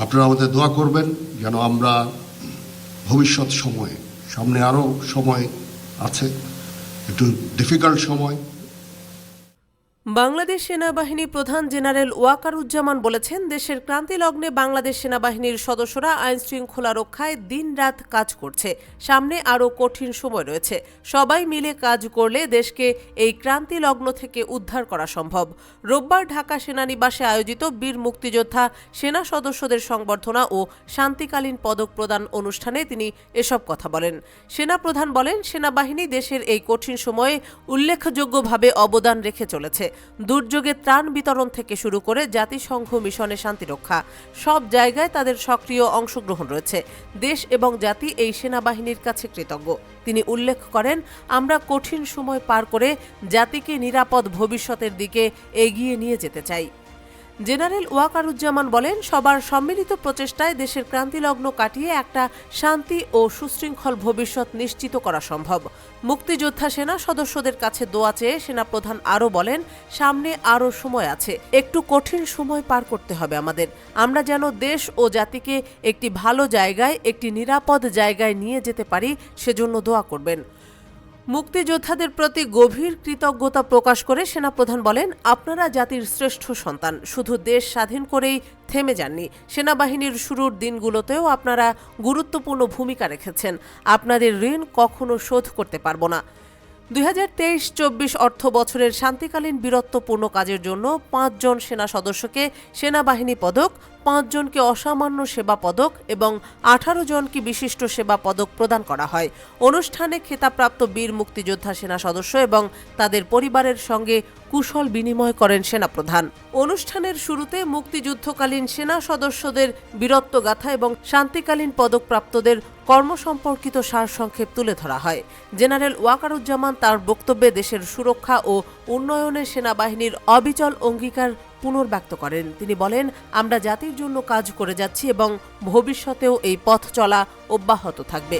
আপনারা আমাদের দোয়া করবেন যেন আমরা ভবিষ্যৎ সময়ে, সামনে আরও সময় আছে, একটু ডিফিকাল্ট সময়। বাংলাদেশ সেনাবাহিনী প্রধান জেনারেল ওয়াকারুজ্জামান বলেছেন, দেশের ক্রান্তি লগ্নে বাংলাদেশ সেনাবাহিনীর সদস্যরা আইন শৃঙ্খলা রক্ষায় দিনরাত কাজ করছে। সামনে আরও কঠিন সময় রয়েছে। সবাই মিলে কাজ করলে দেশকে এই ক্রান্তি লগ্ন থেকে উদ্ধার করা সম্ভব। রোববার ঢাকা সেনানিবাসে আয়োজিত বীর মুক্তিযোদ্ধা সেনা সদস্যদের সংবর্ধনা ও শান্তিকালীন পদক প্রদান অনুষ্ঠানে তিনি এসব কথা বলেন। সেনাপ্রধান বলেন, সেনাবাহিনী দেশের এই কঠিন সময়ে উল্লেখযোগ্যভাবে অবদান রেখে চলেছে। দুর্যোগে ত্রাণ বিতরণ থেকে শুরু করে জাতিসংঘ মিশনে শান্তিরক্ষা, সব জায়গায় তাদের সক্রিয় অংশগ্রহণ রয়েছে। দেশ এবং জাতি এই সেনাবাহিনীর কাছে কৃতজ্ঞ। তিনি উল্লেখ করেন, আমরা কঠিন সময় পার করে জাতিকে নিরাপদ ভবিষ্যতের দিকে এগিয়ে নিয়ে যেতে চাই। জেনারেল ওয়াকারুজ্জামান বলেন, সবার সম্মিলিত প্রচেষ্টায় দেশের ক্রান্তিলগ্ন কাটিয়ে একটা শান্তি ও সুশৃঙ্খল ভবিষ্যৎ নিশ্চিত করা সম্ভব। মুক্তিযোদ্ধা সেনা সদস্যদের কাছে দোয়া চেয়ে সেনাপ্রধান আরও বলেন, সামনে আরও সময় আছে, একটু কঠিন সময় পার করতে হবে আমাদের। আমরা যেন দেশ ও জাতিকে একটি ভালো জায়গায়, একটি নিরাপদ জায়গায় নিয়ে যেতে পারি, সেজন্য দোয়া করবেন। মুক্তিযোদ্ধাদের প্রতি গভীর কৃতজ্ঞতা প্রকাশ করে সেনাপ্রধান বলেন, আপনারা জাতির শ্রেষ্ঠ সন্তান, শুধু দেশ স্বাধীন করেই থেমে যাননি। সেনাবাহিনীর শুরুর দিনগুলোতেও আপনারা গুরুত্বপূর্ণ ভূমিকা রেখেছেন। আপনাদের ঋণ কখনো শোধ করতে পারব না। 2023-24 অর্থ বছরের শান্তিকালীন বীরত্বপূর্ণ কাজের জন্য 5 জন সেনা সদস্যকে সেনাবাহিনী পদক, 5 জনকে অসামান্য সেবা পদক এবং 18 জনকে বিশিষ্ট সেবা পদক প্রদান করা হয়। অনুষ্ঠানে খেতাবপ্রাপ্ত বীর মুক্তিযোদ্ধা সেনা সদস্য এবং তাদের পরিবারের সঙ্গে কুশল বিনিময় করেন সেনাপ্রধান। অনুষ্ঠানের শুরুতে মুক্তিযুদ্ধকালীন সেনা সদস্যদের বীরত্বগাথা এবং শান্তিকালীন পদকপ্রাপ্তদের কর্মসম্পর্কিত সারসংক্ষেপ তুলে ধরা হয়। জেনারেল ওয়াকারুজ্জামান তার বক্তব্যে দেশের সুরক্ষা ও উন্নয়নে সেনাবাহিনীর অবিচল অঙ্গীকার পুনর্ব্যক্ত করেন। তিনি বলেন, আমরা জাতির জন্য কাজ করে যাচ্ছি এবং ভবিষ্যতেও এই পথ চলা অব্যাহত থাকবে।